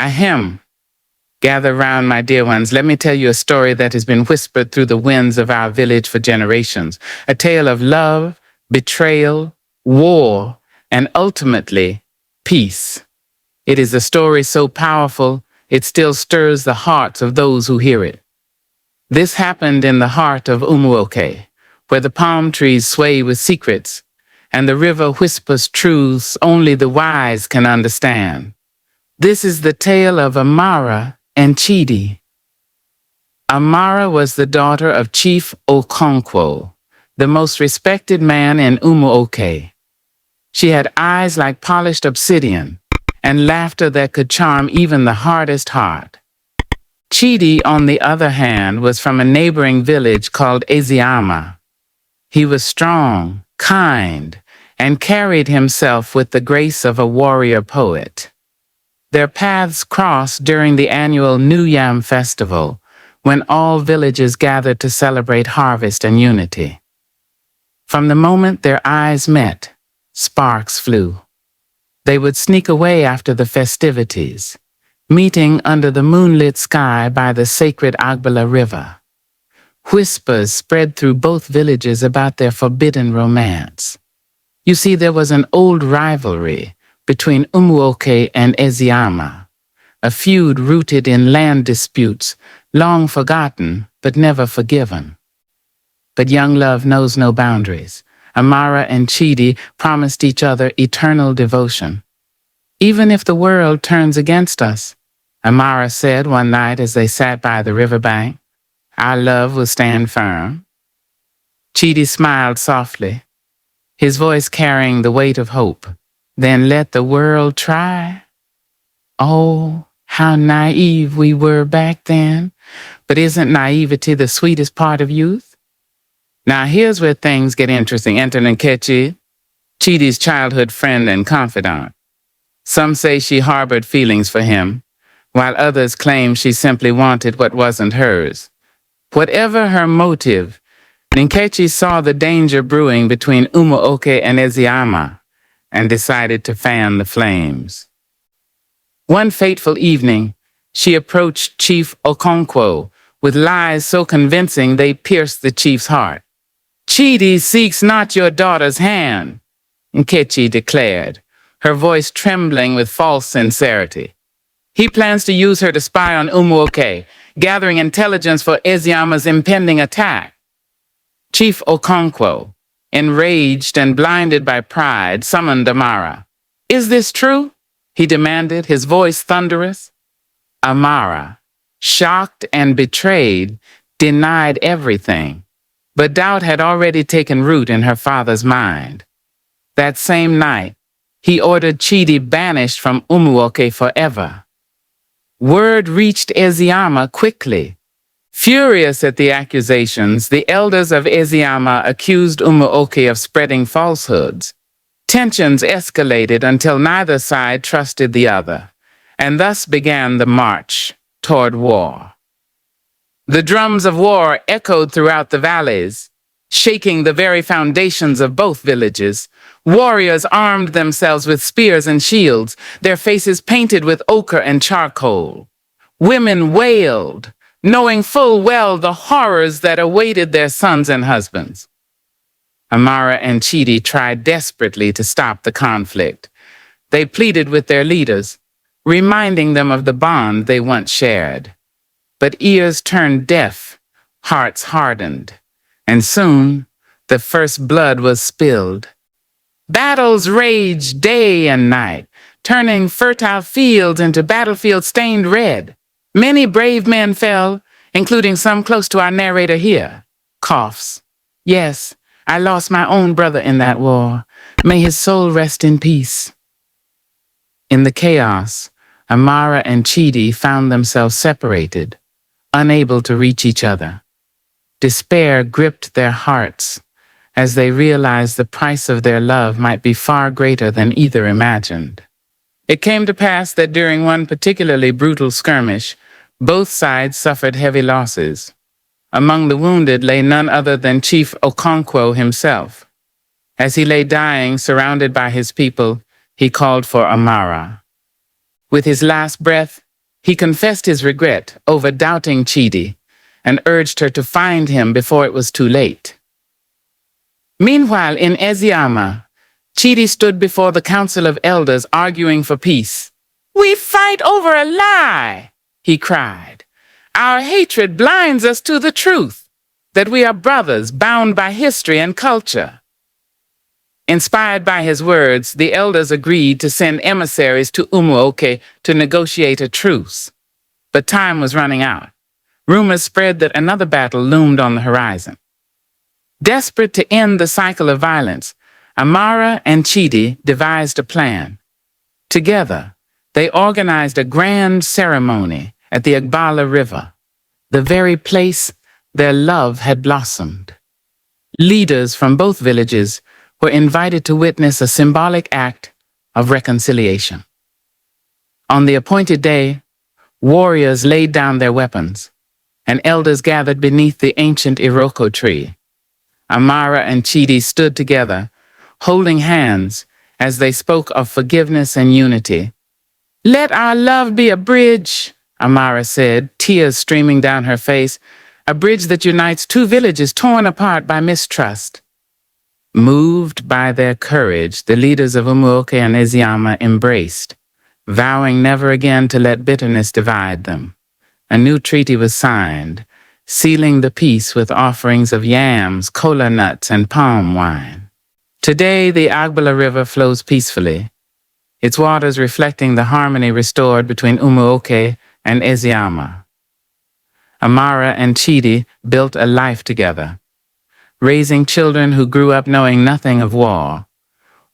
Ahem. Gather round, my dear ones. Let me tell you a story that has been whispered through the winds of our village for generations. A tale of love, betrayal, war, and ultimately, peace. It is a story so powerful, it still stirs the hearts of those who hear it. This happened in the heart of Umuoke, where the palm trees sway with secrets, and the river whispers truths only the wise can understand. This is the tale of Amara and Chidi. Amara was the daughter of Chief Okonkwo, the most respected man in Umuoke. She had eyes like polished obsidian, and laughter that could charm even the hardest heart. Chidi, on the other hand, was from a neighboring village called Eziama. He was strong, kind, and carried himself with the grace of a warrior poet. Their paths crossed during the annual New Yam Festival, when all villages gathered to celebrate harvest and unity. From the moment their eyes met, sparks flew. They would sneak away after the festivities, meeting under the moonlit sky by the sacred Agbala River. Whispers spread through both villages about their forbidden romance. You see, there was an old rivalry between Umuoke and Eziama, a feud rooted in land disputes, long forgotten but never forgiven. But young love knows no boundaries. Amara and Chidi promised each other eternal devotion. Even if the world turns against us, Amara said one night as they sat by the riverbank, our love will stand firm. Chidi smiled softly, his voice carrying the weight of hope. Then let the world try. Oh, how naive we were back then. But isn't naivety the sweetest part of youth? Now here's where things get interesting. Enter Nkechi, Chidi's childhood friend and confidant. Some say she harbored feelings for him, while others claim she simply wanted what wasn't hers. Whatever her motive, Nkechi saw the danger brewing between Umuoke and Eziama, and decided to fan the flames. One fateful evening, she approached Chief Okonkwo with lies so convincing they pierced the chief's heart. Chidi seeks not your daughter's hand, Nkechi declared, her voice trembling with false sincerity. He plans to use her to spy on Umuoke, gathering intelligence for Eziama's impending attack. Chief Okonkwo, enraged and blinded by pride, summoned Amara. Is this true? He demanded, his voice thunderous. Amara, shocked and betrayed, denied everything, but doubt had already taken root in her father's mind. That same night, he ordered Chidi banished from Umuoke forever. Word reached Eziama quickly. Furious at the accusations, the elders of Eziama accused Umuoke of spreading falsehoods. Tensions escalated until neither side trusted the other, and thus began the march toward war. The drums of war echoed throughout the valleys, shaking the very foundations of both villages. Warriors armed themselves with spears and shields, their faces painted with ochre and charcoal. Women wailed, knowing full well the horrors that awaited their sons and husbands. Amara and Chidi tried desperately to stop the conflict. They pleaded with their leaders, reminding them of the bond they once shared. But ears turned deaf, hearts hardened, and soon the first blood was spilled. Battles raged day and night, turning fertile fields into battlefields stained red. Many brave men fell, including some close to our narrator here. Coughs. Yes, I lost my own brother in that war. May his soul rest in peace. In the chaos, Amara and Chidi found themselves separated, unable to reach each other. Despair gripped their hearts as they realized the price of their love might be far greater than either imagined. It came to pass that during one particularly brutal skirmish, both sides suffered heavy losses. Among the wounded lay none other than Chief Okonkwo himself. As he lay dying, surrounded by his people, he called for Amara. With his last breath, He confessed his regret over doubting Chidi and urged her to find him before it was too late. Meanwhile, in Eziyama, Chidi stood before the council of elders arguing for peace. "We fight over a lie," he cried. "Our hatred blinds us to the truth, that we are brothers bound by history and culture." Inspired by his words, the elders agreed to send emissaries to Umuoke to negotiate a truce. But time was running out. Rumors spread that another battle loomed on the horizon. Desperate to end the cycle of violence, Amara and Chidi devised a plan. Together, they organized a grand ceremony at the Agbala River, the very place their love had blossomed. Leaders from both villages were invited to witness a symbolic act of reconciliation. On the appointed day, warriors laid down their weapons, and elders gathered beneath the ancient Iroko tree. Amara and Chidi stood together, holding hands as they spoke of forgiveness and unity. "Let our love be a bridge," Amara said, tears streaming down her face, "a bridge that unites two villages torn apart by mistrust." Moved by their courage, the leaders of Umuoke and Eziyama embraced, vowing never again to let bitterness divide them. A new treaty was signed, sealing the peace with offerings of yams, cola nuts, and palm wine. Today, the Agbala River flows peacefully, its waters reflecting the harmony restored between Umuoke and Eziyama. Amara and Chidi built a life together, raising children who grew up knowing nothing of war,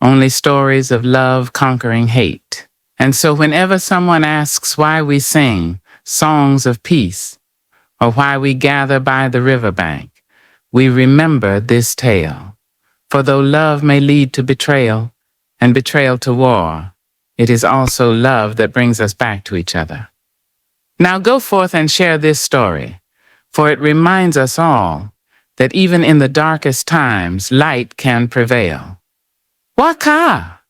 only stories of love conquering hate. And so whenever someone asks why we sing songs of peace, or why we gather by the riverbank, we remember this tale. For though love may lead to betrayal, and betrayal to war, it is also love that brings us back to each other. Now go forth and share this story, for it reminds us all that even in the darkest times, light can prevail. Waka!